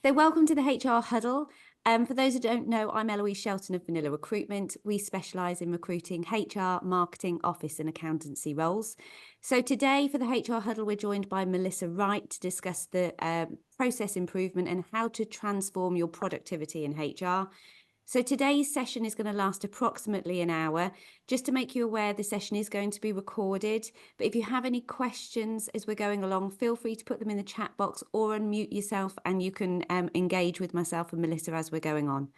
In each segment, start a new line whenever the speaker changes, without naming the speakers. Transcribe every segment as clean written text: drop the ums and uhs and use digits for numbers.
So welcome to the HR Huddle. For those who don't know, I'm Eloise Shelton of Vanilla Recruitment. We specialise in recruiting HR, marketing, office and accountancy roles. So today for the HR Huddle, we're joined by Melissa Wright to discuss the process improvement and how to transform your productivity in HR. So today's session is going to last approximately an hour. Just to make you aware, the session is going to be recorded. But if you have any questions as we're going along, feel free to put them in the chat box or unmute yourself and you can engage with myself and Melissa as we're going on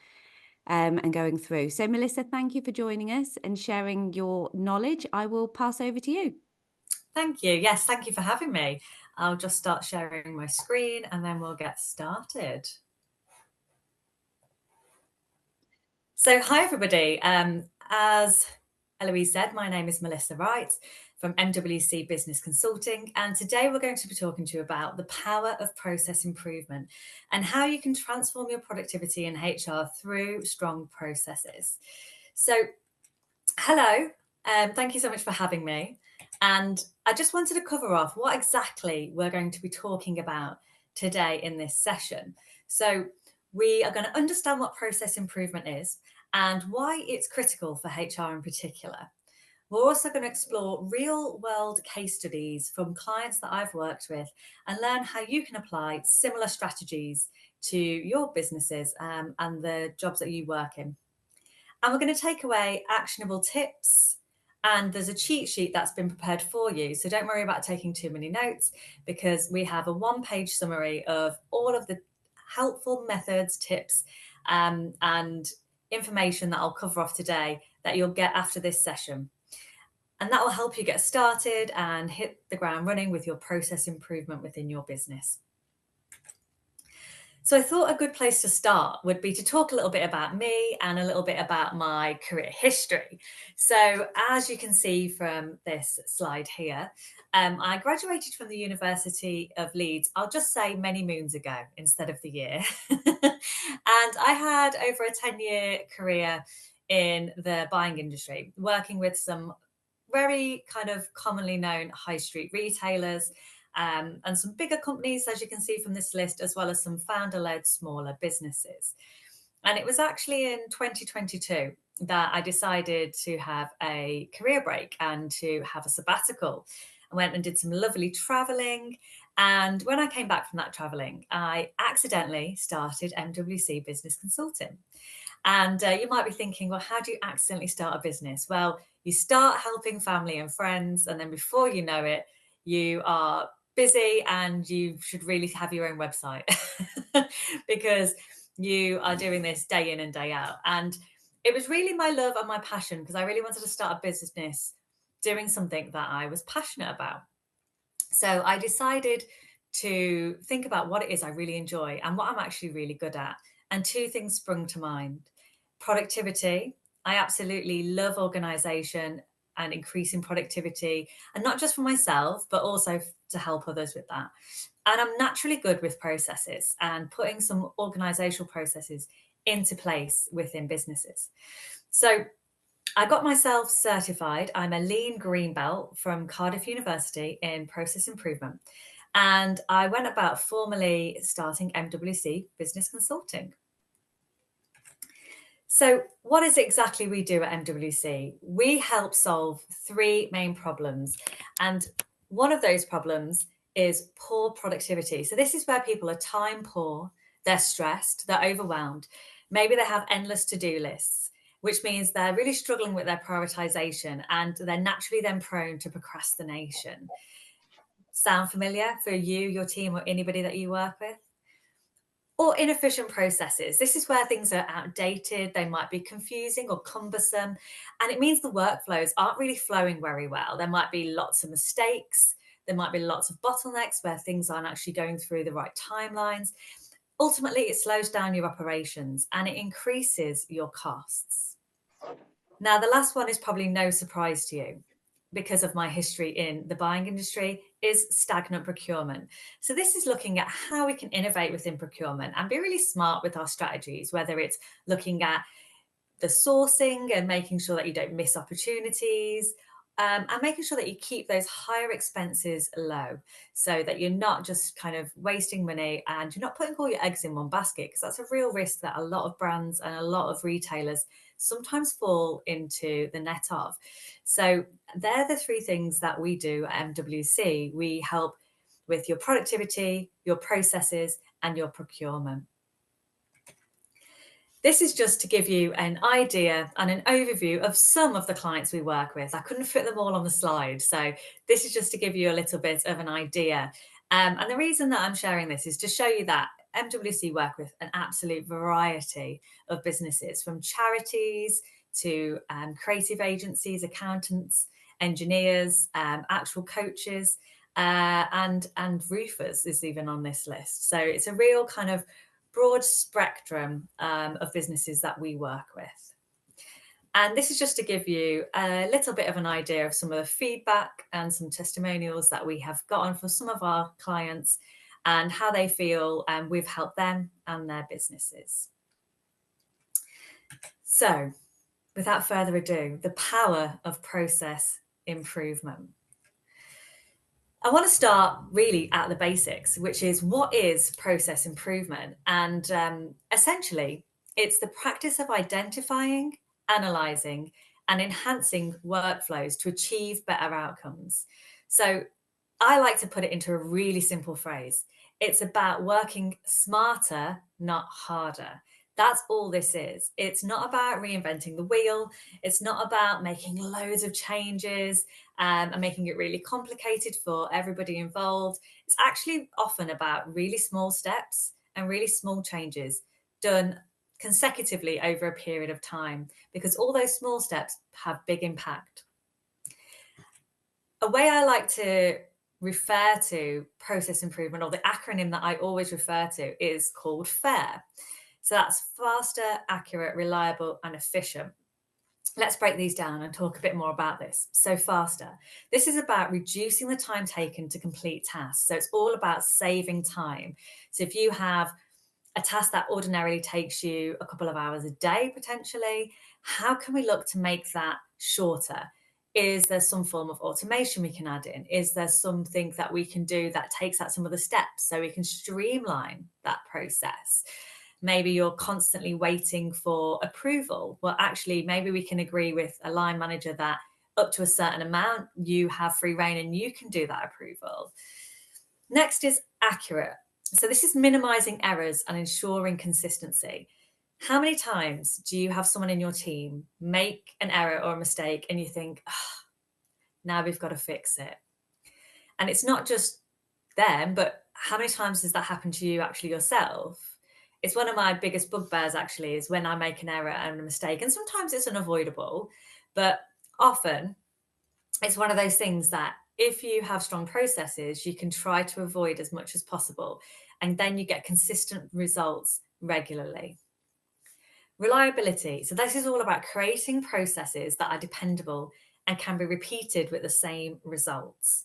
and going through. So Melissa, thank you for joining us and sharing your knowledge. I will pass over to you.
Thank you. Yes, thank you for having me. I'll just start sharing my screen and then we'll get started. So hi, everybody. As Eloise said, my name is Melissa Wright from MWC Business Consulting. And today we're going to be talking to you about the power of process improvement and how you can transform your productivity in HR through strong processes. So hello, thank you so much for having me. And I just wanted to cover off what exactly we're going to be talking about today in this session. So we are going to understand what process improvement is and why it's critical for HR in particular. We're also going to explore real-world case studies from clients that I've worked with and learn how you can apply similar strategies to your businesses and the jobs that you work in. And we're going to take away actionable tips. And there's a cheat sheet that's been prepared for you. So don't worry about taking too many notes because we have a one-page summary of all of the helpful methods, tips, and information that I'll cover off today that you'll get after this session. And that will help you get started and hit the ground running with your process improvement within your business. So I thought a good place to start would be to talk a little bit about me and a little bit about my career history. So as you can see from this slide here, I graduated from the University of Leeds, I'll just say many moons ago instead of the year. And I had over a 10-year career in the buying industry, working with some very kind of commonly known high street retailers, and some bigger companies, as you can see from this list, as well as some founder-led smaller businesses. And it was actually in 2022 that I decided to have a career break and to have a sabbatical. I went and did some lovely traveling. And when I came back from that traveling, I accidentally started MWC Business Consulting. And you might be thinking, well, how do you accidentally start a business? Well, you start helping family and friends, and then before you know it, you are busy and you should really have your own website because you are doing this day in and day out. And it was really my love and my passion because I really wanted to start a business doing something that I was passionate about. So I decided to think about what it is I really enjoy and what I'm actually really good at. And two things sprung to mind. Productivity. I absolutely love organization and increasing productivity, and not just for myself, but also to help others with that. And I'm naturally good with processes and putting some organizational processes into place within businesses. So I got myself certified. I'm a lean green belt from Cardiff University in process improvement. And I went about formally starting MWC Business Consulting. So what is it exactly we do at MWC? We help solve three main problems. And one of those problems is poor productivity. So this is where people are time poor, they're stressed, they're overwhelmed. Maybe they have endless to-do lists, which means they're really struggling with their prioritization and they're naturally then prone to procrastination. Sound familiar for you, your team, or anybody that you work with? Or inefficient processes. This is where things are outdated, they might be confusing or cumbersome, and it means the workflows aren't really flowing very well. There might be lots of mistakes, there might be lots of bottlenecks where things aren't actually going through the right timelines. Ultimately, it slows down your operations and it increases your costs. Now, the last one is probably no surprise to you because of my history in the buying industry, is stagnant procurement. So this is looking at how we can innovate within procurement and be really smart with our strategies, whether it's looking at the sourcing and making sure that you don't miss opportunities, and making sure that you keep those higher expenses low so that you're not just kind of wasting money and you're not putting all your eggs in one basket, because that's a real risk that a lot of brands and a lot of retailers sometimes fall into the net of. So they're the three things that we do at MWC. We help with your productivity, your processes, and your procurement. This is just to give you an idea and an overview of some of the clients we work with. I couldn't fit them all on the slide, so this is just to give you a little bit of an idea. And the reason that I'm sharing this is to show you that MWC work with an absolute variety of businesses, from charities to creative agencies, accountants, engineers, actual coaches, and roofers is even on this list. So it's a real kind of broad spectrum of businesses that we work with. And this is just to give you a little bit of an idea of some of the feedback and some testimonials that we have gotten from some of our clients and how they feel we've helped them and their businesses. So, without further ado, the power of process improvement. I want to start really at the basics, which is, what is process improvement? And essentially, it's the practice of identifying, analysing, and enhancing workflows to achieve better outcomes. So I like to put it into a really simple phrase. It's about working smarter, not harder. That's all this is. It's not about reinventing the wheel. It's not about making loads of changes and making it really complicated for everybody involved. It's actually often about really small steps and really small changes done consecutively over a period of time, because all those small steps have big impact. A way I like to refer to process improvement, or the acronym that I always refer to, is called FAIR. So that's faster, accurate, reliable, and efficient. Let's break these down and talk a bit more about this. So faster. This is about reducing the time taken to complete tasks. So it's all about saving time. So if you have a task that ordinarily takes you a couple of hours a day, potentially, how can we look to make that shorter? Is there some form of automation we can add in? Is there something that we can do that takes out some of the steps so we can streamline that process? Maybe you're constantly waiting for approval. Well, actually, maybe we can agree with a line manager that up to a certain amount, you have free rein and you can do that approval. Next is accurate. So this is minimizing errors and ensuring consistency. How many times do you have someone in your team make an error or a mistake and you think, oh, now we've got to fix it? And it's not just them, but how many times does that happen to you actually yourself? It's one of my biggest bugbears, actually, is when I make an error and a mistake. And sometimes it's unavoidable, but often it's one of those things that if you have strong processes, you can try to avoid as much as possible. And then you get consistent results regularly. Reliability. So this is all about creating processes that are dependable and can be repeated with the same results.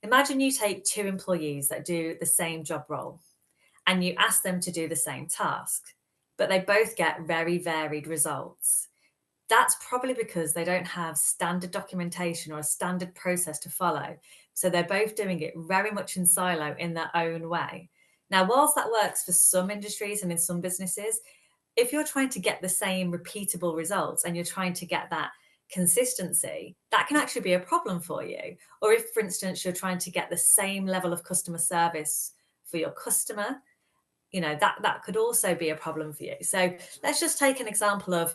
Imagine you take two employees that do the same job role and you ask them to do the same task, but they both get very varied results. That's probably because they don't have standard documentation or a standard process to follow. So they're both doing it very much in silo in their own way. Now, whilst that works for some industries and in some businesses, if you're trying to get the same repeatable results and you're trying to get that consistency, that can actually be a problem for you. Or if, for instance, you're trying to get the same level of customer service for your customer, that could also be a problem for you. So let's just take an example of,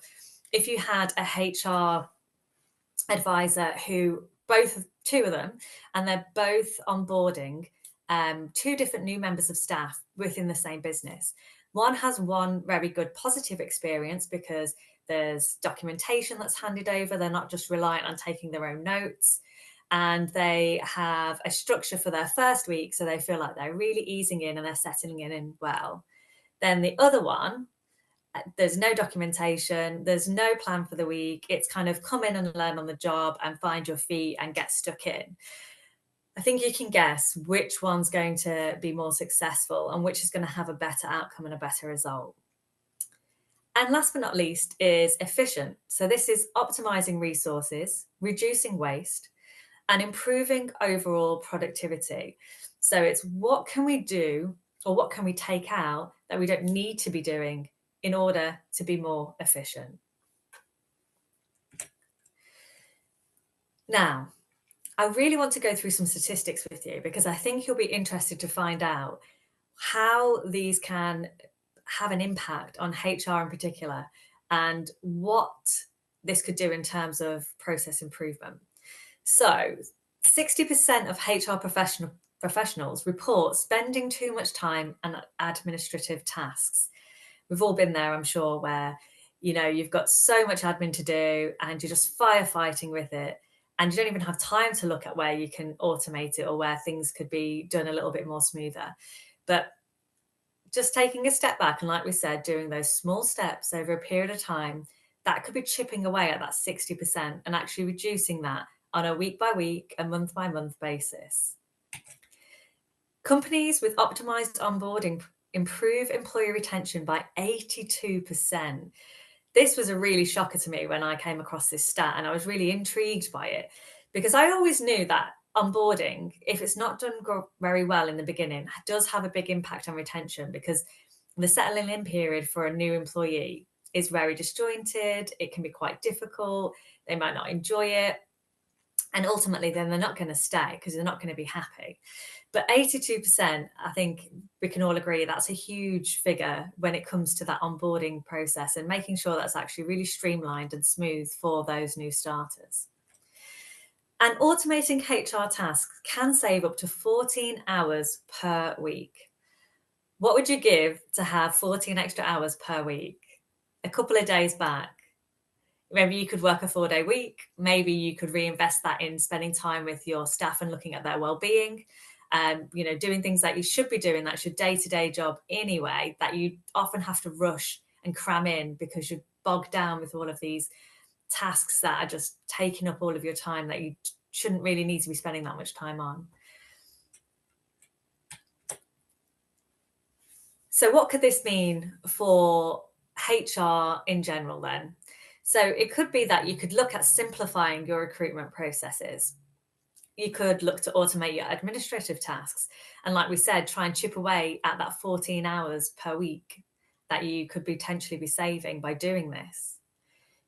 if you had a HR advisor who, two of them, and they're both onboarding two different new members of staff within the same business. One has one very good positive experience because there's documentation that's handed over. They're not just reliant on taking their own notes. And they have a structure for their first week, so they feel like they're really easing in and they're settling in well. Then the other one, there's no documentation, there's no plan for the week. It's kind of come in and learn on the job and find your feet and get stuck in. I think you can guess which one's going to be more successful and which is going to have a better outcome and a better result. And last but not least is efficient. So this is optimizing resources, reducing waste, and improving overall productivity. So it's what can we do or what can we take out that we don't need to be doing in order to be more efficient. Now, I really want to go through some statistics with you because I think you'll be interested to find out how these can have an impact on HR in particular and what this could do in terms of process improvement. So 60% of HR professionals report spending too much time on administrative tasks. We've all been there, I'm sure, where you've got so much admin to do and you're just firefighting with it. And you don't even have time to look at where you can automate it or where things could be done a little bit more smoother. But just taking a step back and, like we said, doing those small steps over a period of time, that could be chipping away at that 60% and actually reducing that on a week by week and month by month basis. Companies with optimized onboarding improve employee retention by 82%. This was a really shocker to me when I came across this stat, and I was really intrigued by it because I always knew that onboarding, if it's not done very well in the beginning, does have a big impact on retention because the settling in period for a new employee is very disjointed. It can be quite difficult. They might not enjoy it. And ultimately, then they're not going to stay because they're not going to be happy. But 82%, I think we can all agree that's a huge figure when it comes to that onboarding process and making sure that's actually really streamlined and smooth for those new starters. And automating HR tasks can save up to 14 hours per week. What would you give to have 14 extra hours per week? A couple of days back. Maybe you could work a 4-day week. Maybe you could reinvest that in spending time with your staff and looking at their well-being. Doing things that you should be doing, that's your day-to-day job anyway, that you often have to rush and cram in because you're bogged down with all of these tasks that are just taking up all of your time that you shouldn't really need to be spending that much time on. So what could this mean for HR in general then? So it could be that you could look at simplifying your recruitment processes. You could look to automate your administrative tasks. And like we said, try and chip away at that 14 hours per week that you could potentially be saving by doing this.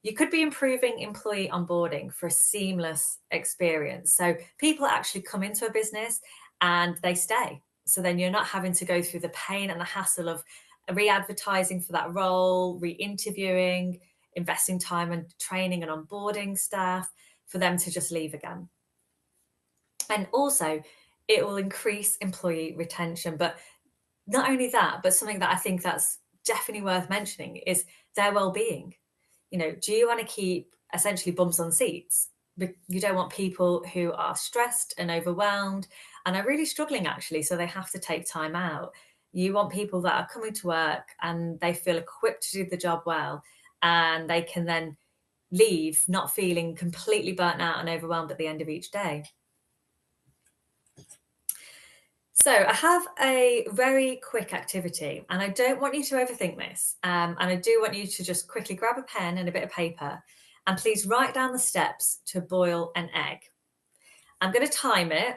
You could be improving employee onboarding for a seamless experience. So people actually come into a business and they stay. So then you're not having to go through the pain and the hassle of re-advertising for that role, re-interviewing, investing time and training and onboarding staff for them to just leave again. And also, it will increase employee retention. But not only that, but something that I think that's definitely worth mentioning is their well-being. Do you want to keep essentially bums on seats? You don't want people who are stressed and overwhelmed and are really struggling actually, so they have to take time out. You want people that are coming to work and they feel equipped to do the job well, and they can then leave not feeling completely burnt out and overwhelmed at the end of each day. So I have a very quick activity, and I don't want you to overthink this. And I do want you to just quickly grab a pen and a bit of paper, and please write down the steps to boil an egg. I'm going to time it,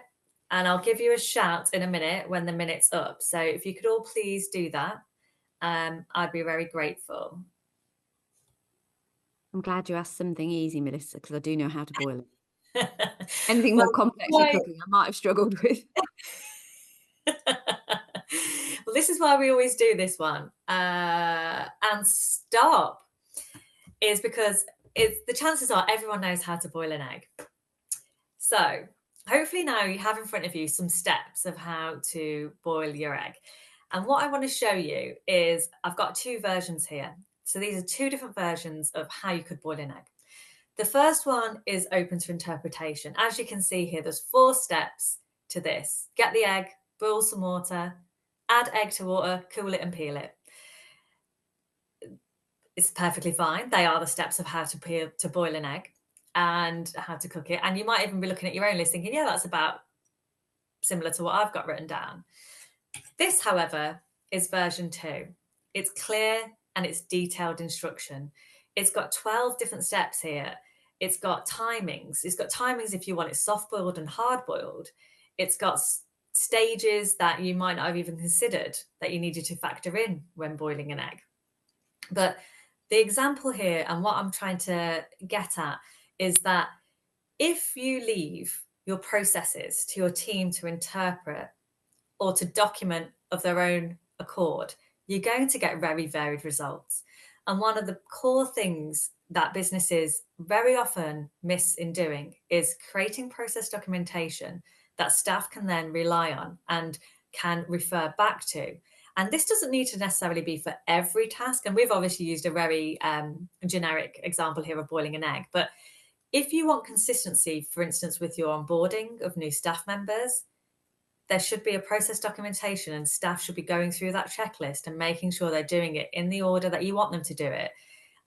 and I'll give you a shout in a minute when the minute's up. So if you could all please do that, I'd be very grateful.
I'm glad you asked something easy, Melissa, because I do know how to boil it. Anything more complex than cooking, I might have struggled with.
Well, this is why we always do this one. And stop is because the chances are everyone knows how to boil an egg. So hopefully now you have in front of you some steps of how to boil your egg. And what I want to show you is I've got 2 versions here. So these are 2 different versions of how you could boil an egg. The first one is open to interpretation. As you can see here, there's 4 steps to this. Get the egg, boil some water, add egg to water, cool it and peel it. It's perfectly fine. They are the steps of how to boil an egg and how to cook it. And you might even be looking at your own list thinking, yeah, that's about similar to what I've got written down. This, however, is version 2. It's clear and it's detailed instruction. It's got 12 different steps here. It's got timings. It's got timings if you want it soft-boiled and hard-boiled. It's got stages that you might not have even considered that you needed to factor in when boiling an egg. But the example here, and what I'm trying to get at, is that if you leave your processes to your team to interpret or to document of their own accord, you're going to get very varied results. And one of the core things that businesses very often miss in doing is creating process documentation that staff can then rely on and can refer back to. And this doesn't need to necessarily be for every task. And we've obviously used a very generic example here of boiling an egg. But if you want consistency, for instance, with your onboarding of new staff members, there should be a process documentation, and staff should be going through that checklist and making sure they're doing it in the order that you want them to do it.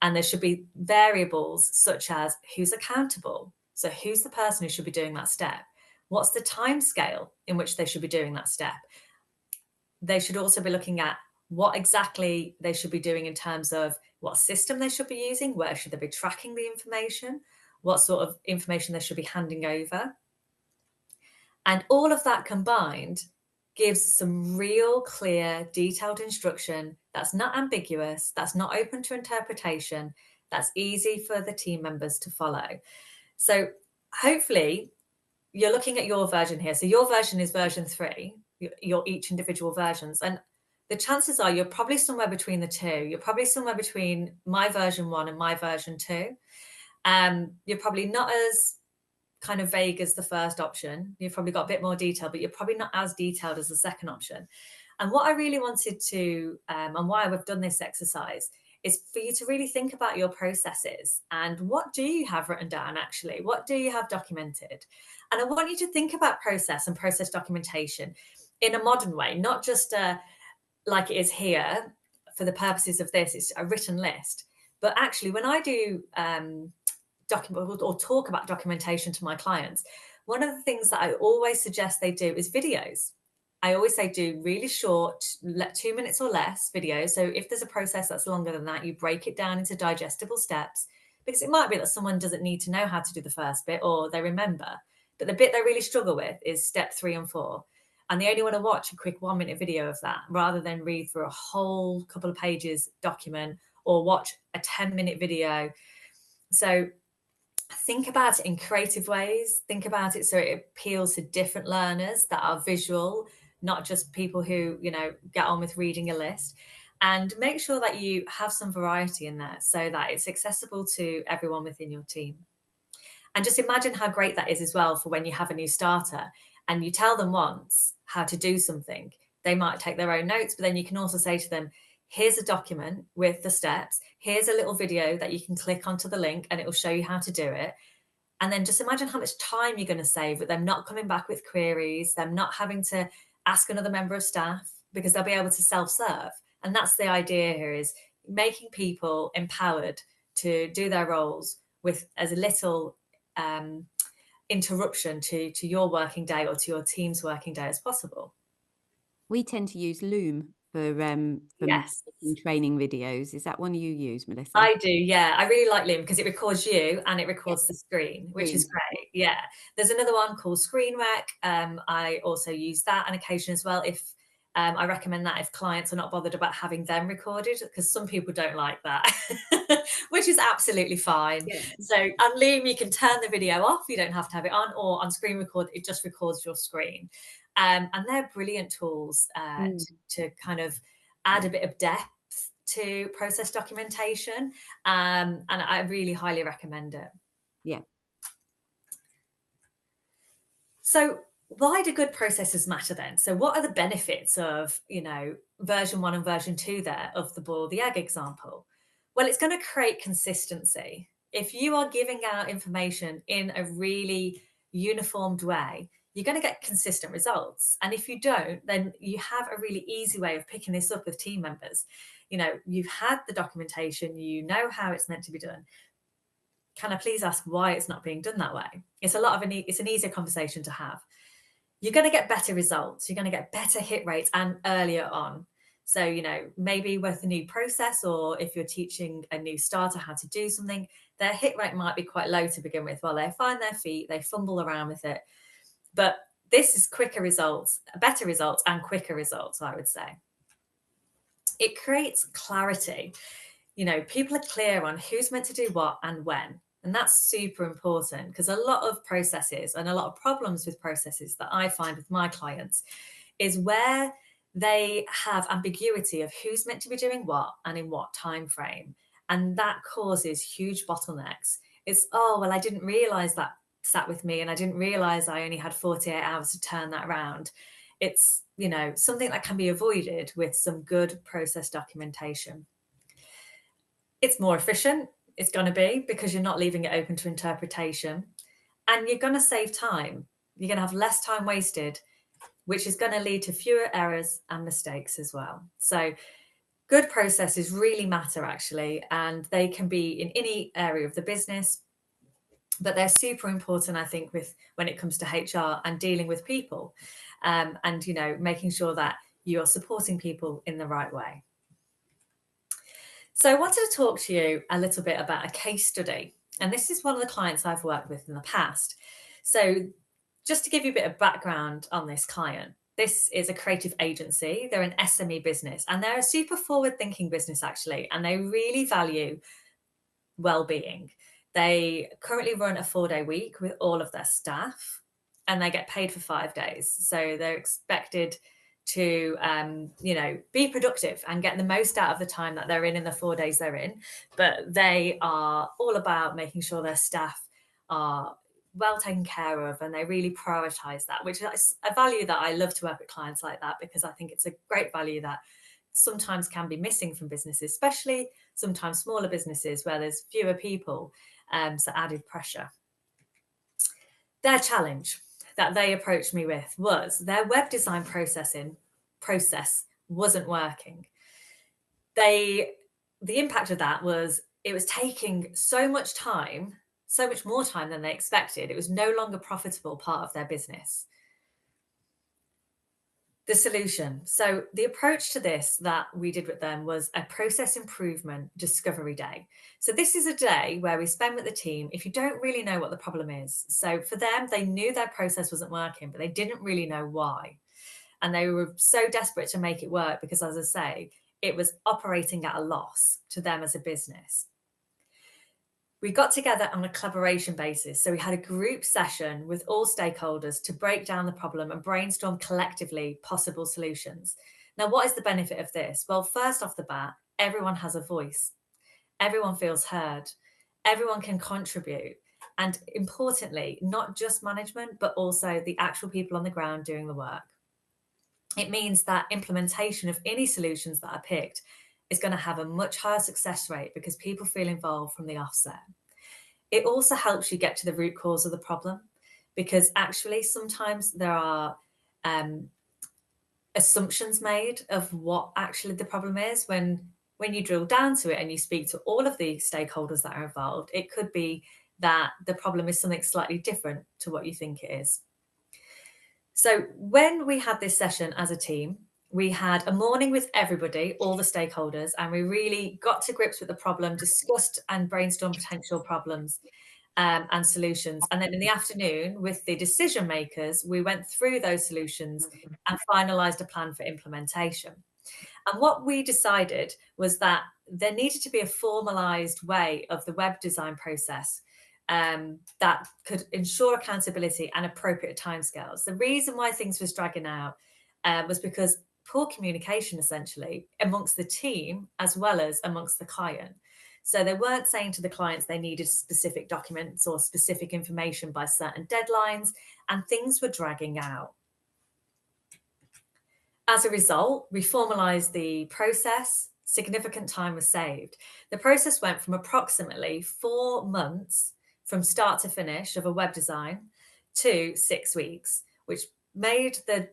And there should be variables such as who's accountable. So who's the person who should be doing that step? What's the time scale in which they should be doing that step? They should also be looking at what exactly they should be doing in terms of what system they should be using, where should they be tracking the information, what sort of information they should be handing over. And all of that combined gives some real clear, detailed instruction that's not ambiguous, that's not open to interpretation, that's easy for the team members to follow. So hopefully you're looking at your version here. So your version is version 3, your each individual versions. And the chances are you're probably somewhere between the two. You're probably somewhere between my version 1 and my version 2. You're probably not as kind of vague as the first option. You've probably got a bit more detail, but you're probably not as detailed as the second option. And what I really wanted to, and why we've done this exercise, is for you to really think about your processes and what do you have written down actually? What do you have documented? And I want you to think about process and process documentation in a modern way, not just like it is here for the purposes of this, it's a written list. But actually, when I do document or talk about documentation to my clients, one of the things that I always suggest they do is videos. I always say do really short, 2 minutes or less videos. So if there's a process that's longer than that, you break it down into digestible steps, because it might be that someone doesn't need to know how to do the first bit or they remember, but the bit they really struggle with is step 3 and 4. And they only want to watch a quick 1-minute video of that rather than read through a whole couple of pages document or watch a 10-minute video. So think about it in creative ways. Think about it so it appeals to different learners that are visual, not just people who, get on with reading a list. And make sure that you have some variety in there so that it's accessible to everyone within your team. And just imagine how great that is as well for when you have a new starter and you tell them once how to do something. They might take their own notes, but then you can also say to them, here's a document with the steps. Here's a little video that you can click onto the link and it will show you how to do it. And then just imagine how much time you're going to save with them not coming back with queries, them not having to ask another member of staff, because they'll be able to self-serve. And that's the idea here, is making people empowered to do their roles with as little interruption to your working day or to your team's working day as possible.
We tend to use Loom for
Yes.
making training videos. Is that one you use, Melissa?
I do, yeah. I really like Loom because it records you and it records the screen, which is great. Yeah. There's another one called Screen Rec. I also use that on occasion as well. If I recommend that if clients are not bothered about having them recorded, because some people don't like that, which is absolutely fine.
Yeah.
So on Loom, you can turn the video off. You don't have to have it on, or on Screen Record, it just records your screen. And they're brilliant tools to kind of add a bit of depth to process documentation. And I really highly recommend it.
Yeah.
So why do good processes matter then? So what are the benefits of, version 1 and version 2 there of the boil the egg example? Well, it's going to create consistency. If you are giving out information in a really uniformed way, you're going to get consistent results. And if you don't, then you have a really easy way of picking this up with team members. You've had the documentation, you know how it's meant to be done. Can I please ask why it's not being done that way? It's an easier conversation to have. You're going to get better results. You're going to get better hit rates and earlier on. So, maybe with a new process, or if you're teaching a new starter how to do something, their hit rate might be quite low to begin with. Well, they find their feet, they fumble around with it. But this is quicker results, better results, and quicker results, I would say. It creates clarity. People are clear on who's meant to do what and when. And that's super important, because a lot of processes and a lot of problems with processes that I find with my clients is where they have ambiguity of who's meant to be doing what and in what time frame. And that causes huge bottlenecks. It's, oh, well, I didn't realize that sat with me, and I didn't realize I only had 48 hours to turn that around. It's, something that can be avoided with some good process documentation. It's more efficient. It's going to be, because you're not leaving it open to interpretation, and you're going to save time. You're going to have less time wasted, which is going to lead to fewer errors and mistakes as well. So good processes really matter, actually, and they can be in any area of the business, but they're super important, I think, when it comes to HR and dealing with people, and making sure that you're supporting people in the right way. So I wanted to talk to you a little bit about a case study, and this is one of the clients I've worked with in the past. So just to give you a bit of background on this client, this is a creative agency. They're an SME business, and they're a super forward-thinking business, actually, and they really value well-being. They currently run a 4-day week with all of their staff, and they get paid for 5 days. So they're expected to, be productive and get the most out of the time that they're in the 4 days they're in. But they are all about making sure their staff are well taken care of, and they really prioritize that, which is a value that I love to work with clients like that, because I think it's a great value that sometimes can be missing from businesses, especially sometimes smaller businesses where there's fewer people, so added pressure. Their challenge that they approached me with was their web design process wasn't working. The impact of that was it was taking so much time, so much more time than they expected. It was no longer a profitable part of their business. The solution. So the approach to this that we did with them was a process improvement discovery day. So this is a day where we spend with the team if you don't really know what the problem is. So for them, they knew their process wasn't working, but they didn't really know why. And they were so desperate to make it work because, as I say, it was operating at a loss to them as a business. We got together on a collaboration basis. So we had a group session with all stakeholders to break down the problem and brainstorm collectively possible solutions. Now, what is the benefit of this? Well, first off the bat, everyone has a voice. Everyone feels heard. Everyone can contribute. And importantly, not just management, but also the actual people on the ground doing the work. It means that implementation of any solutions that are picked is going to have a much higher success rate because people feel involved from the offset. It also helps you get to the root cause of the problem, because actually sometimes there are assumptions made of what actually the problem is. When you drill down to it and you speak to all of the stakeholders that are involved, it could be that the problem is something slightly different to what you think it is. So when we had this session as a team, we had a morning with everybody, all the stakeholders, and we really got to grips with the problem, discussed and brainstormed potential problems and solutions. And then in the afternoon, with the decision makers, we went through those solutions and finalized a plan for implementation. And what we decided was that there needed to be a formalized way of the web design process that could ensure accountability and appropriate timescales. The reason why things was dragging out was because poor communication, essentially, amongst the team as well as amongst the client. So they weren't saying to the clients they needed specific documents or specific information by certain deadlines, and things were dragging out. As a result, we formalized the process. Significant time was saved. The process went from approximately 4 months from start to finish of a web design to 6 weeks, which made the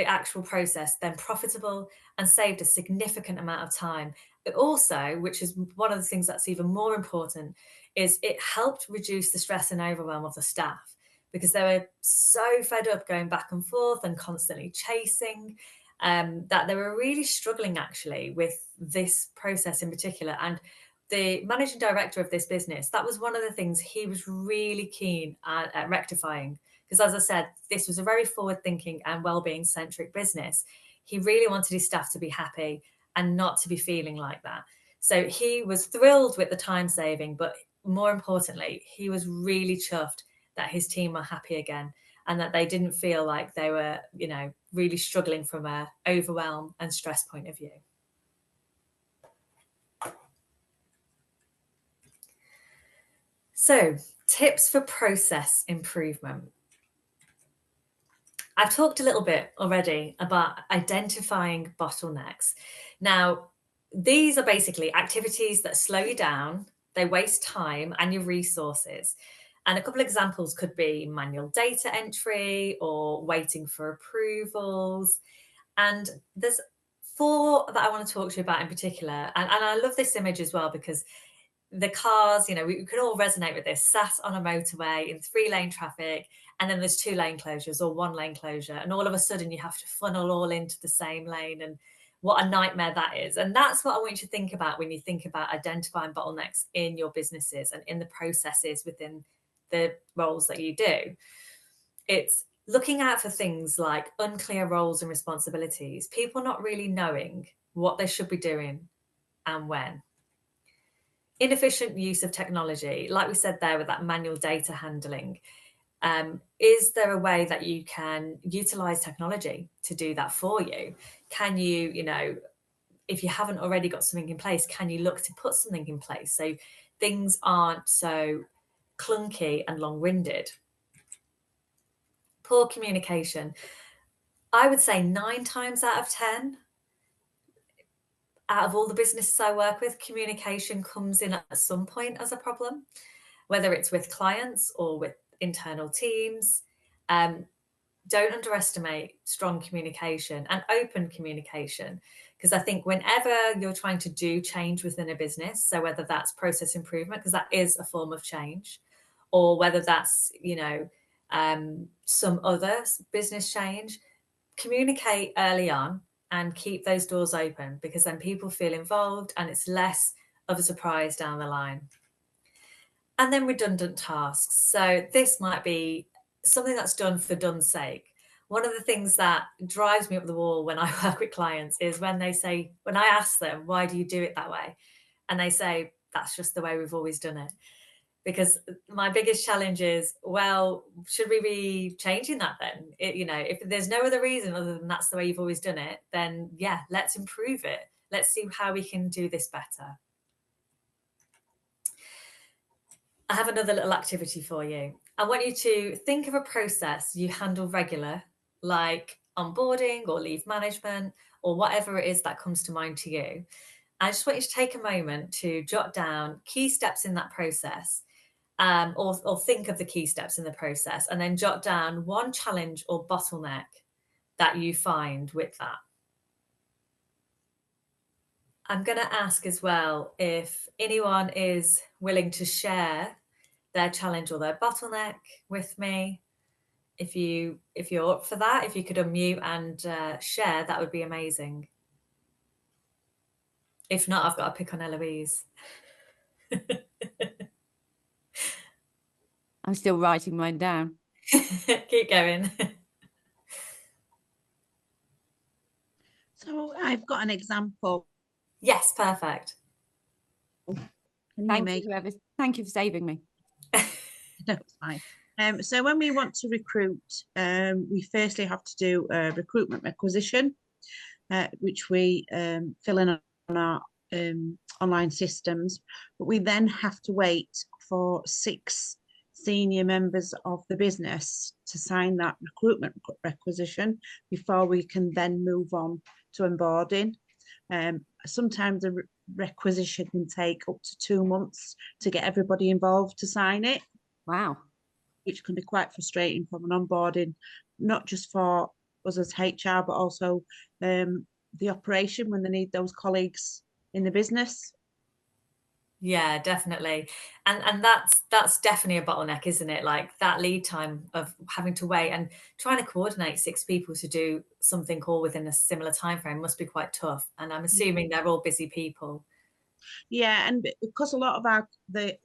actual process then profitable and saved a significant amount of time. It also, which is one of the things that's even more important, is it helped reduce the stress and overwhelm of the staff, because they were so fed up going back and forth and constantly chasing. that they were really struggling actually with this process in particular. And the managing director of this business, that was one of the things he was really keen at rectifying. Because as I said, this was a very forward-thinking and well-being centric business. He really wanted his staff to be happy and not to be feeling like that. So he was thrilled with the time saving, but more importantly, he was really chuffed that his team were happy again and that they didn't feel like they were, really struggling from a overwhelm and stress point of view. So, tips for process improvement. I've talked a little bit already about identifying bottlenecks. Now, these are basically activities that slow you down, they waste time and your resources. And a couple of examples could be manual data entry or waiting for approvals. And there's 4 that I want to talk to you about in particular. And I love this image as well because the cars, we can all resonate with this, sat on a motorway in 3-lane traffic, and then there's 2-lane closures or 1-lane closure. And all of a sudden you have to funnel all into the same lane. And what a nightmare that is. And that's what I want you to think about when you think about identifying bottlenecks in your businesses and in the processes within the roles that you do. It's looking out for things like unclear roles and responsibilities, people not really knowing what they should be doing and when. Inefficient use of technology, like we said there with that manual data handling. Is there a way that you can utilize technology to do that for you? Can you, if you haven't already got something in place, can you look to put something in place so things aren't so clunky and long-winded? Poor communication. I would say 9 times out of 10, out of all the businesses I work with, communication comes in at some point as a problem, whether it's with clients or with internal teams. Don't underestimate strong communication and open communication, because I think whenever you're trying to do change within a business, so whether that's process improvement, because that is a form of change, or whether that's, some other business change, communicate early on and keep those doors open, because then people feel involved and it's less of a surprise down the line. And then redundant tasks. So this might be something that's done for done's sake. One of the things that drives me up the wall when I work with clients is when I ask them, why do you do it that way? And they say, that's just the way we've always done it. Because my biggest challenge is, well, should we be changing that then? If there's no other reason other than that's the way you've always done it, then yeah, let's improve it. Let's see how we can do this better. I have another little activity for you. I want you to think of a process you handle regular, like onboarding or leave management or whatever it is that comes to mind to you. I just want you to take a moment to jot down key steps in that process, or think of the key steps in the process, and then jot down one challenge or bottleneck that you find with that. I'm going to ask as well if anyone is willing to share their challenge or their bottleneck with me. If you're up for that, if you could unmute and share, that would be amazing. If not, I've got to pick on Eloise.
I'm still writing mine down.
Keep going.
So I've got an example.
Yes, perfect.
Thank you for saving me.
No, it's fine. So when we want to recruit, we firstly have to do a recruitment requisition, which we fill in on our online systems. But we then have to wait for 6 senior members of the business to sign that recruitment requisition before we can then move on to onboarding. Sometimes the requisition can take up to 2 months to get everybody involved to sign it.
Wow.
Which can be quite frustrating from an onboarding, not just for us as HR, but also the operation when they need those colleagues in the business.
Yeah, definitely. And that's definitely a bottleneck, isn't it? Like that lead time of having to wait and trying to coordinate 6 people to do something all within a similar time frame must be quite tough. And I'm
Yeah.
assuming they're all busy people.
Yeah, and because a lot of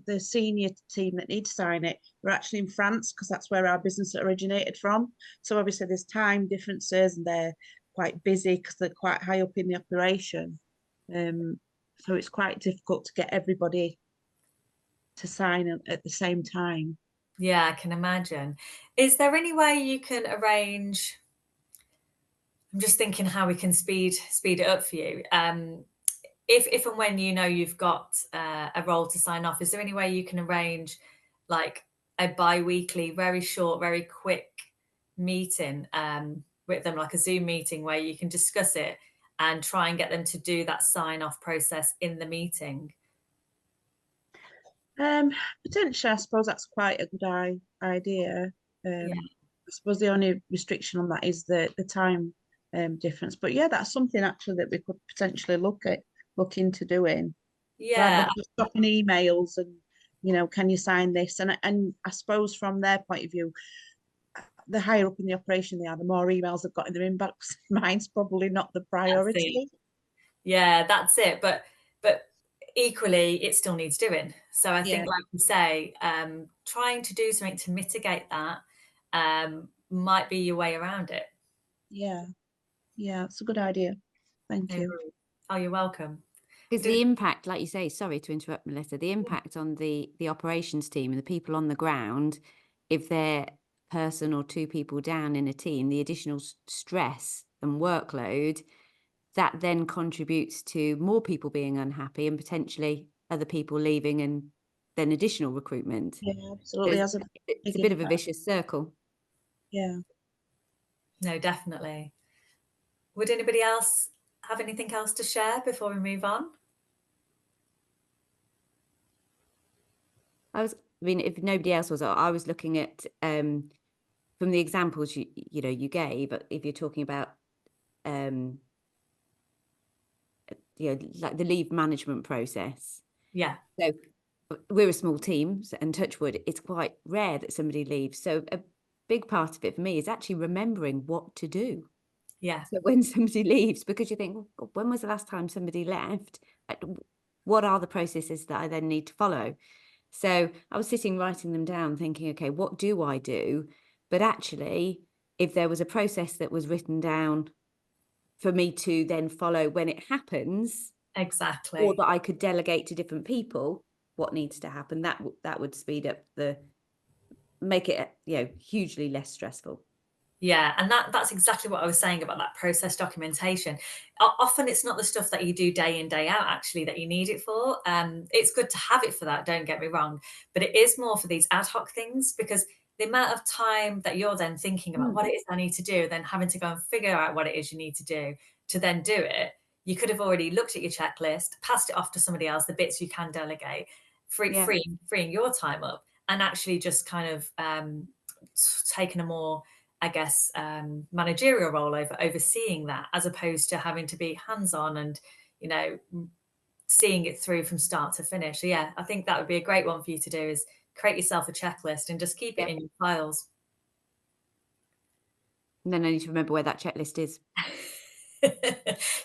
the senior team that need to sign it, we're actually in France because that's where our business originated from. So obviously there's time differences and they're quite busy because they're quite high up in the operation. So it's quite difficult to get everybody to sign at the same time.
Yeah, I can imagine. Is there any way you can arrange? I'm just thinking how we can speed it up for you. If and when you know you've got a role to sign off, is there any way you can arrange like a bi-weekly, very short, very quick meeting with them, like a Zoom meeting where you can discuss it and try and get them to do that sign-off process in the meeting?
Um, Potentially, I suppose that's quite a good idea.
Yeah.
I suppose the only restriction on that is the time difference. But yeah, that's something actually that we could potentially look into doing rather
Yeah,
than just dropping emails and can you sign this? And I suppose from their point of view, the higher up in the operation they are, the more emails they've got in their inbox. Mine's probably not the
that's it.
priority.
Yeah, that's it. But equally, it still needs doing. So I
Yeah,
think, like you say, trying to do something to mitigate that might be your way around it.
yeah, yeah. It's a good idea. Thank
No
you.
worries. Oh, you're welcome.
Because
Would it-
the impact, like you say, sorry to interrupt, Melissa, the impact on the operations team and the people on the ground, if they're person or two people down in a team, the additional stress and workload, that then contributes to more people being unhappy and potentially other people leaving and then additional recruitment.
Yeah,
So
absolutely. Has a
it's
big
a bit of a
impact.
vicious circle.
Yeah.
No, definitely. Would anybody else have anything else to share before we move on?
I mean, if nobody else was, I was looking at from the examples you gave, but if you're talking about um, like the leave management process.
Yeah,
So we're a small team, and touch wood, it's quite rare that somebody leaves. So a big part of it for me is actually remembering what to do.
yeah,
So when somebody leaves, because you think, well, when was the last time somebody left? What are the processes that I then need to follow? So I was sitting writing them down thinking, okay, what do I do? But actually, if there was a process that was written down for me to then follow when it happens, or
exactly.
that I could delegate to different people what needs to happen, that would speed up make it hugely less stressful.
Yeah, and that's exactly what I was saying about that process documentation. Often it's not the stuff that you do day in, day out, actually, that you need it for. It's good to have it for that, don't get me wrong, but it is more for these ad hoc things because the amount of time that you're then thinking about what it is I need to do, then having to go and figure out what it is you need to do to then do it, you could have already looked at your checklist, passed it off to somebody else, the bits you can delegate,
Yeah.
freeing your time up, and actually just kind of taken a more, I guess, managerial role over overseeing that, as opposed to having to be hands-on and, you know, seeing it through from start to finish. So yeah, I think that would be a great one for you to do, is create yourself a checklist and just keep it
Yeah.
in your files.
And then I need to remember where that checklist is.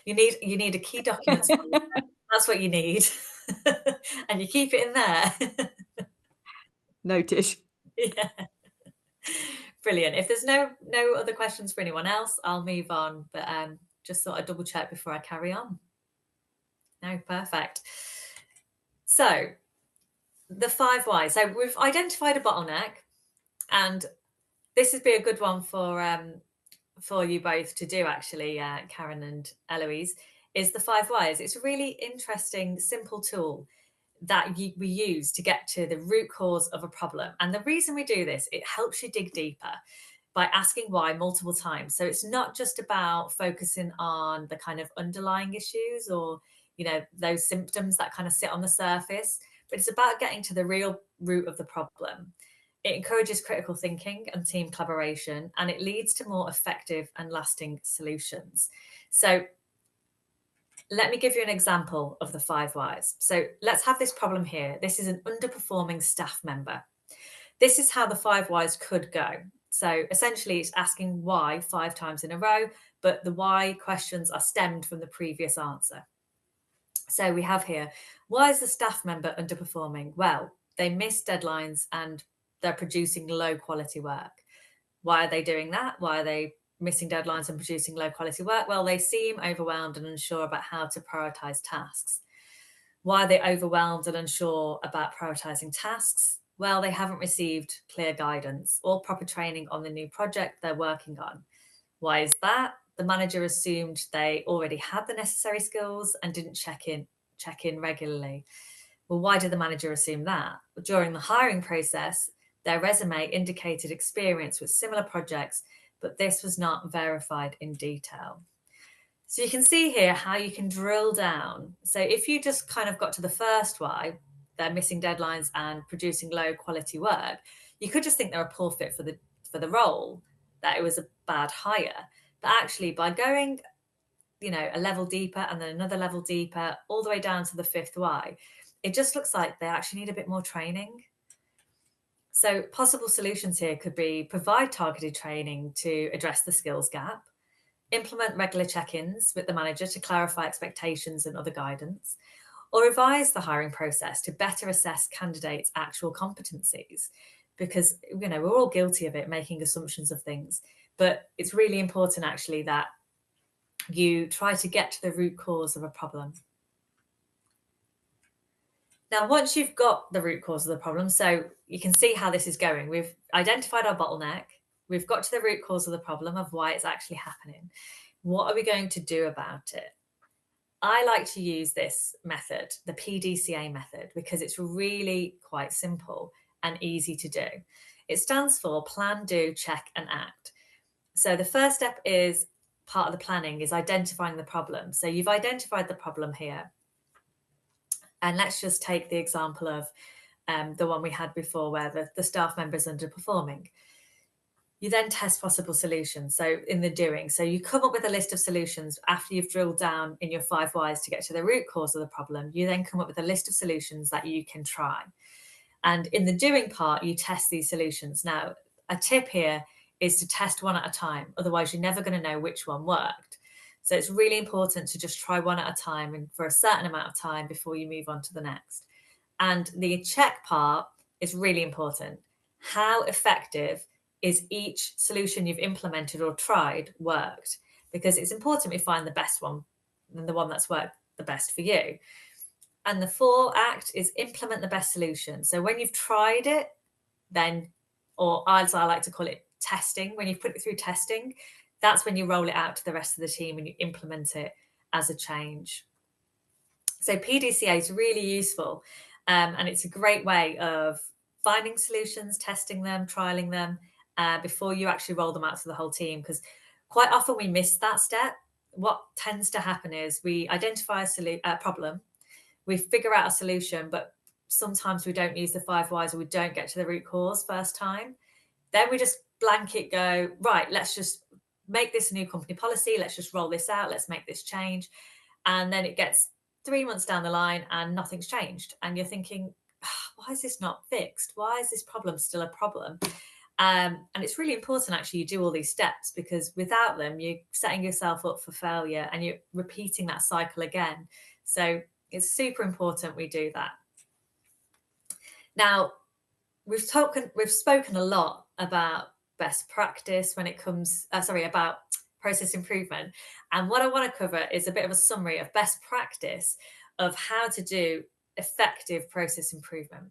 You need a key documents folder. That's what you need. And you keep it in there.
Noted.
Yeah. Brilliant. If there's no other questions for anyone else, I'll move on. But just thought I'd double check before I carry on. No, perfect. So the 5 whys. So we've identified a bottleneck, and this would be a good one for you both to do, actually, Karen and Eloise, is the 5 whys. It's a really interesting, simple tool that we use to get to the root cause of a problem. And the reason we do this, it helps you dig deeper by asking why multiple times. So it's not just about focusing on the kind of underlying issues or, those symptoms that kind of sit on the surface, but it's about getting to the real root of the problem. It encourages critical thinking and team collaboration, and it leads to more effective and lasting solutions. So Let me give you an example of the 5 whys. So let's have this problem here. This is an underperforming staff member. This is how the 5 whys could go. So essentially it's asking why 5 times in a row, but the why questions are stemmed from the previous answer. So we have here, why is the staff member underperforming? Well, they miss deadlines and they're producing low quality work. Why are they doing that? Why are they missing deadlines and producing low quality work? Well, they seem overwhelmed and unsure about how to prioritize tasks. Why are they overwhelmed and unsure about prioritizing tasks? Well, they haven't received clear guidance or proper training on the new project they're working on. Why is that? The manager assumed they already had the necessary skills and didn't check in regularly. Well, why did the manager assume that? During the hiring process, their resume indicated experience with similar projects, but this was not verified in detail. So you can see here how you can drill down. So if you just kind of got to the first why, they're missing deadlines and producing low quality work, you could just think they're a poor fit for the role, that it was a bad hire. But actually, by going, a level deeper and then another level deeper, all the way down to the 5th why, it just looks like they actually need a bit more training. So possible solutions here could be provide targeted training to address the skills gap, implement regular check-ins with the manager to clarify expectations and other guidance, or revise the hiring process to better assess candidates' actual competencies. Because, we're all guilty of it, making assumptions of things. But it's really important, actually, that you try to get to the root cause of a problem. Now, once you've got the root cause of the problem, so you can see how this is going. We've identified our bottleneck. We've got to the root cause of the problem of why it's actually happening. What are we going to do about it? I like to use this method, the PDCA method, because it's really quite simple and easy to do. It stands for plan, do, check, and act. So the first step is part of the planning is identifying the problem. So you've identified the problem here. And let's just take the example of the one we had before where the staff member is underperforming. You then test possible solutions. So in the doing, so you come up with a list of solutions after you've drilled down in your 5 whys to get to the root cause of the problem. You then come up with a list of solutions that you can try. And in the doing part, you test these solutions. Now, a tip here is to test one at a time. Otherwise, you're never going to know which one worked. So it's really important to just try one at a time and for a certain amount of time before you move on to the next. And the check part is really important. How effective is each solution you've implemented or tried worked? Because it's important we find the best one and the one that's worked the best for you. And the 4 act is implement the best solution. So when you've tried it, then, or as I like to call it, testing, when you've put it through testing, that's when you roll it out to the rest of the team and you implement it as a change. So PDCA is really useful and it's a great way of finding solutions, testing them, trialing them before you actually roll them out to the whole team, because quite often we miss that step. What tends to happen is we identify a problem, we figure out a solution, but sometimes we don't use the 5 whys or we don't get to the root cause first time. Then we just blanket go, right, let's just make this a new company policy. Let's just roll this out. Let's make this change. And then it gets 3 months down the line and nothing's changed. And you're thinking, why is this not fixed? Why is this problem still a problem? And it's really important, actually, you do all these steps, because without them, you're setting yourself up for failure and you're repeating that cycle again. So it's super important we do that. Now, we've spoken a lot about best practice when it comes, about process improvement. And what I want to cover is a bit of a summary of best practice of how to do effective process improvement.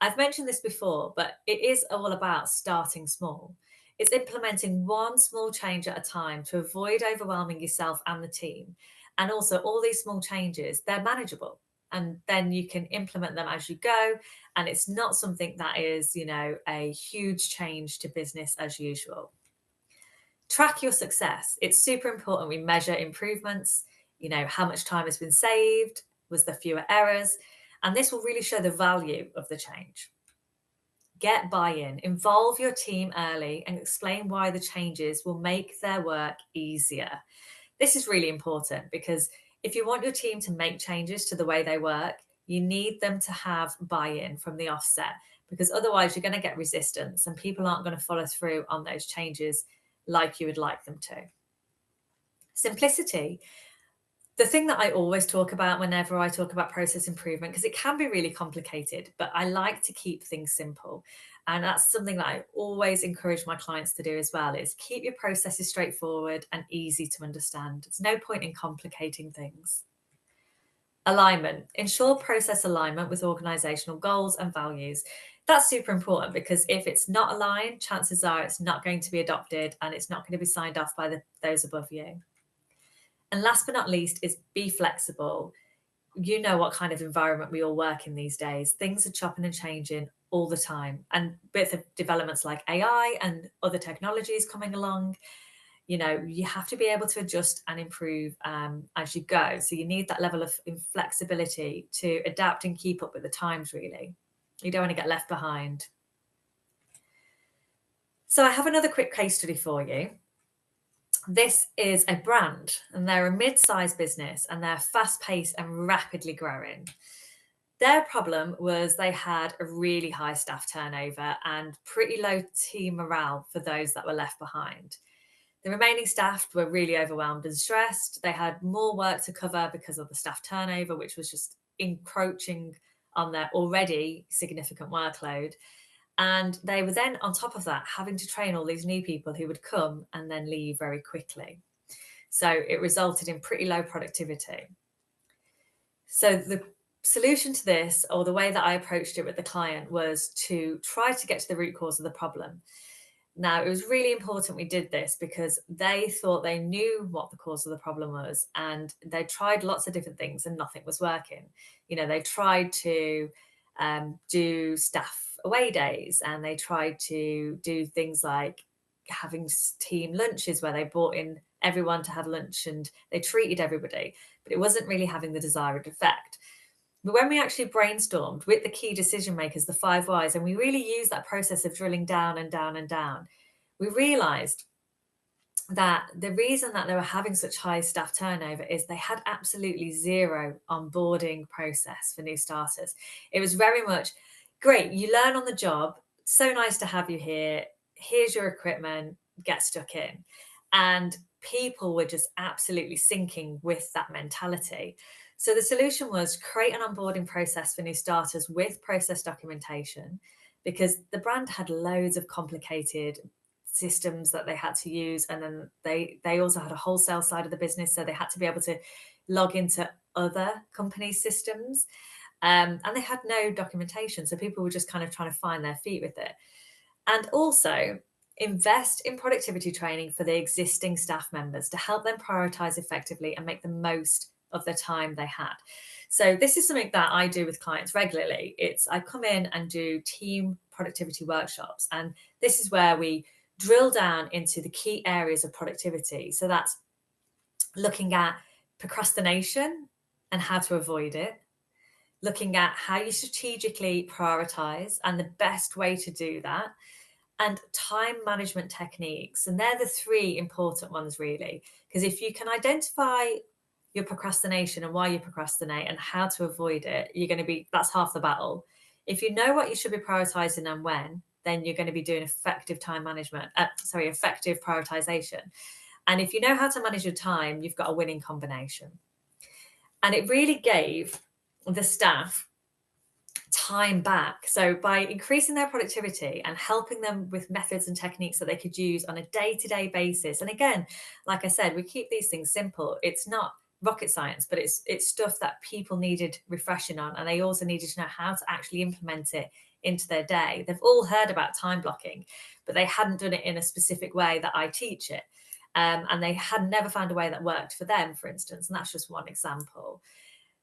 I've mentioned this before, but it is all about starting small. It's implementing one small change at a time to avoid overwhelming yourself and the team. And also all these small changes, they're manageable. And then you can implement them as you go. And it's not something that is, a huge change to business as usual. Track your success. It's super important we measure improvements, how much time has been saved, was there fewer errors, and this will really show the value of the change. Get buy-in, involve your team early and explain why the changes will make their work easier. This is really important because If you want your team to make changes to the way they work, you need them to have buy-in from the offset, because otherwise you're going to get resistance and people aren't going to follow through on those changes like you would like them to. Simplicity. The thing that I always talk about whenever I talk about process improvement, because it can be really complicated, but I like to keep things simple. And that's something that I always encourage my clients to do as well, is keep your processes straightforward and easy to understand. There's no point in complicating things. Alignment. Ensure process alignment with organizational goals and values. That's super important, because if it's not aligned, chances are it's not going to be adopted and it's not going to be signed off by those above you. And last but not least is be flexible. You know what kind of environment we all work in these days. Things are chopping and changing all the time. And with the developments like AI and other technologies coming along, you know, you have to be able to adjust and improve as you go. So you need that level of flexibility to adapt and keep up with the times, really. You don't want to get left behind. So I have another quick case study for you. This is a brand, and they're a mid-sized business, and they're fast-paced and rapidly growing. Their problem was they had a really high staff turnover and pretty low team morale for those that were left behind. The remaining staff were really overwhelmed and stressed. They had more work to cover because of the staff turnover, which was just encroaching on their already significant workload. And they were then, on top of that, having to train all these new people who would come and then leave very quickly. So it resulted in pretty low productivity. So the solution to this, or the way that I approached it with the client, was to try to get to the root cause of the problem. Now, it was really important we did this because they thought they knew what the cause of the problem was, and they tried lots of different things and nothing was working. You know, they tried to do staff away days, and they tried to do things like having team lunches where they brought in everyone to have lunch and they treated everybody, but it wasn't really having the desired effect. But when we actually brainstormed with the key decision makers, the 5 whys, and we really used that process of drilling down and down and down, we realized that the reason that they were having such high staff turnover is they had absolutely zero onboarding process for new starters. It was very much, great, you learn on the job, so nice to have you here, here's your equipment, get stuck in. And people were just absolutely sinking with that mentality. So the solution was create an onboarding process for new starters with process documentation, because the brand had loads of complicated systems that they had to use, and then they also had a wholesale side of the business, so they had to be able to log into other companies' systems, and they had no documentation, so people were just kind of trying to find their feet with it. And also invest in productivity training for the existing staff members to help them prioritize effectively and make the most of the time they had. So this is something that I do with clients regularly. I come in and do team productivity workshops, and this is where we drill down into the key areas of productivity. So that's looking at procrastination and how to avoid it, looking at how you strategically prioritize and the best way to do that, and time management techniques. And they're the 3 important ones, really, because if you can identify your procrastination and why you procrastinate and how to avoid it, that's half the battle. If you know what you should be prioritizing and when, then you're going to be doing effective time management, effective prioritization. And if you know how to manage your time, you've got a winning combination. And it really gave the staff time back. So by increasing their productivity and helping them with methods and techniques that they could use on a day-to-day basis. And again, like I said, we keep these things simple. It's not rocket science, but it's stuff that people needed refreshing on, and they also needed to know how to actually implement it into their day. They've all heard about time blocking, but they hadn't done it in a specific way that I teach it. And they had never found a way that worked for them, for instance. And that's just one example.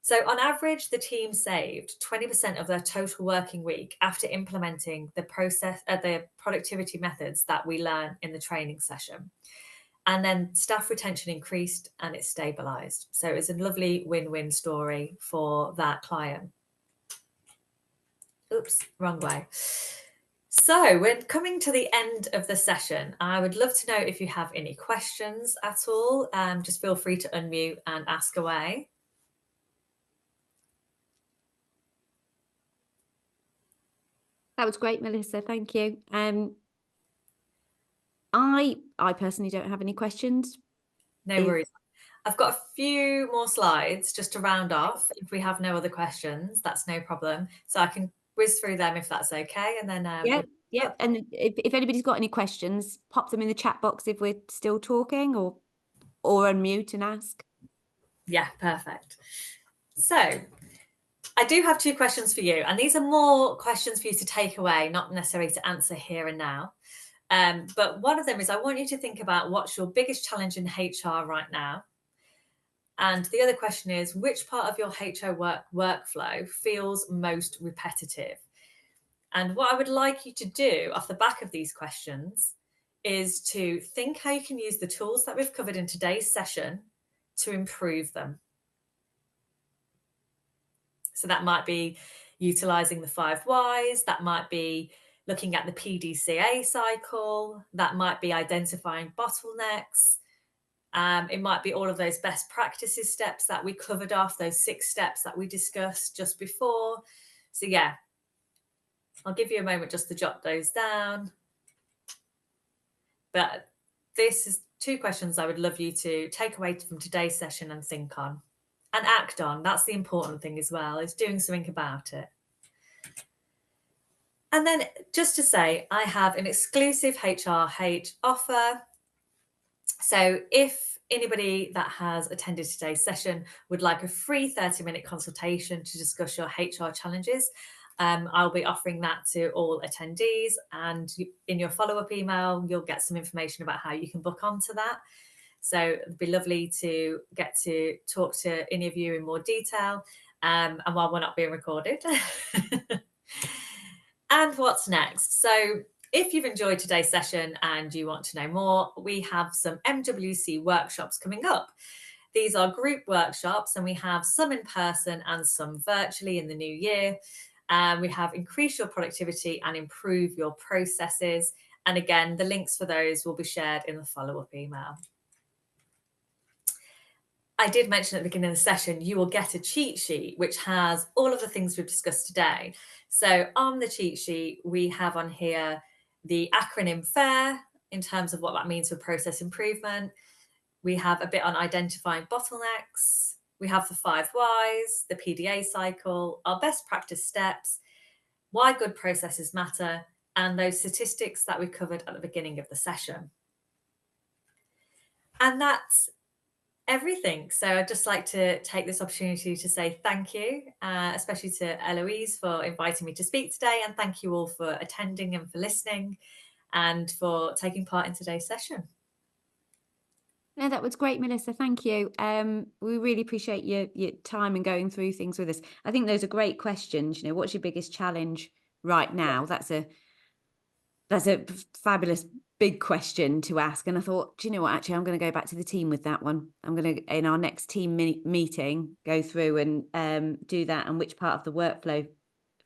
So on average, the team saved 20% of their total working week after implementing the productivity methods that we learn in the training session. And then staff retention increased and it stabilized. So it was a lovely win-win story for that client. Oops, wrong way. So we're coming to the end of the session. I would love to know if you have any questions at all. Just feel free to unmute and ask away.
That was great, Melissa. Thank you. I personally don't have any questions.
No worries. I've got a few more slides just to round off. If we have no other questions, that's no problem. So I can whiz through them if that's okay. And then
yeah. And if anybody's got any questions, pop them in the chat box if we're still talking, or unmute and ask.
Yeah, perfect. So I do have 2 questions for you, and these are more questions for you to take away, not necessarily to answer here and now. But one of them is, I want you to think about what's your biggest challenge in HR right now. And the other question is, which part of your HR workflow feels most repetitive? And what I would like you to do off the back of these questions is to think how you can use the tools that we've covered in today's session to improve them. So that might be utilizing the 5 whys, that might be looking at the PDCA cycle, that might be identifying bottlenecks. It might be all of those best practices steps that we covered off, those 6 steps that we discussed just before. So yeah, I'll give you a moment just to jot those down. But this is 2 questions I would love you to take away from today's session and think on and act on. That's the important thing as well, is doing something about it. And then just to say, I have an exclusive HRH offer. So if anybody that has attended today's session would like a free 30-minute consultation to discuss your HR challenges, I'll be offering that to all attendees, and in your follow-up email, you'll get some information about how you can book onto that. So it'd be lovely to get to talk to any of you in more detail, and while we're not being recorded. And what's next? So if you've enjoyed today's session and you want to know more, we have some MWC workshops coming up. These are group workshops, and we have some in person and some virtually in the new year. We have increase your productivity and improve your processes. And again, the links for those will be shared in the follow-up email. I did mention at the beginning of the session, you will get a cheat sheet which has all of the things we've discussed today. So on the cheat sheet, we have on here the acronym FAIR in terms of what that means for process improvement. We have a bit on identifying bottlenecks. We have the 5 whys, the PDA cycle, our best practice steps, why good processes matter, and those statistics that we covered at the beginning of the session. And that's everything. So I'd just like to take this opportunity to say thank you, especially to Eloise for inviting me to speak today, and thank you all for attending and for listening and for taking part in today's session.
No, that was great, Melissa. Thank you. We really appreciate your time and going through things with us. I think those are great questions. You know, what's your biggest challenge right now? That's a fabulous big question to ask. And I thought, do you know what? Actually, I'm going to go back to the team with that one. I'm going to, in our next team meeting, go through and do that, and which part of the workflow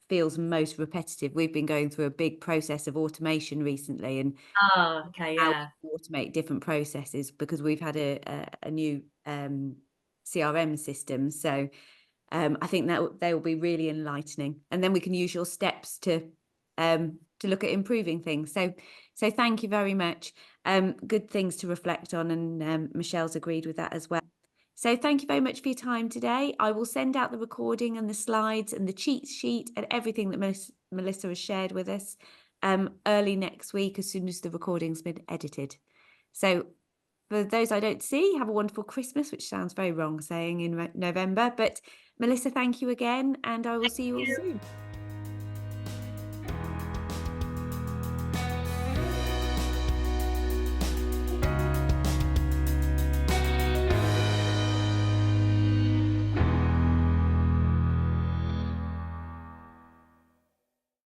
feels most repetitive. We've been going through a big process of automation recently, and
how we
automate different processes, because we've had a new CRM system. So I think that they will be really enlightening, and then we can use your steps to look at improving things. So thank you very much. Good things to reflect on, and Michelle's agreed with that as well. So thank you very much for your time today. I will send out the recording and the slides and the cheat sheet and everything that Melissa has shared with us early next week, as soon as the recording's been edited. So for those I don't see, have a wonderful Christmas, which sounds very wrong saying in November. But Melissa, thank you again, and I will see you all soon.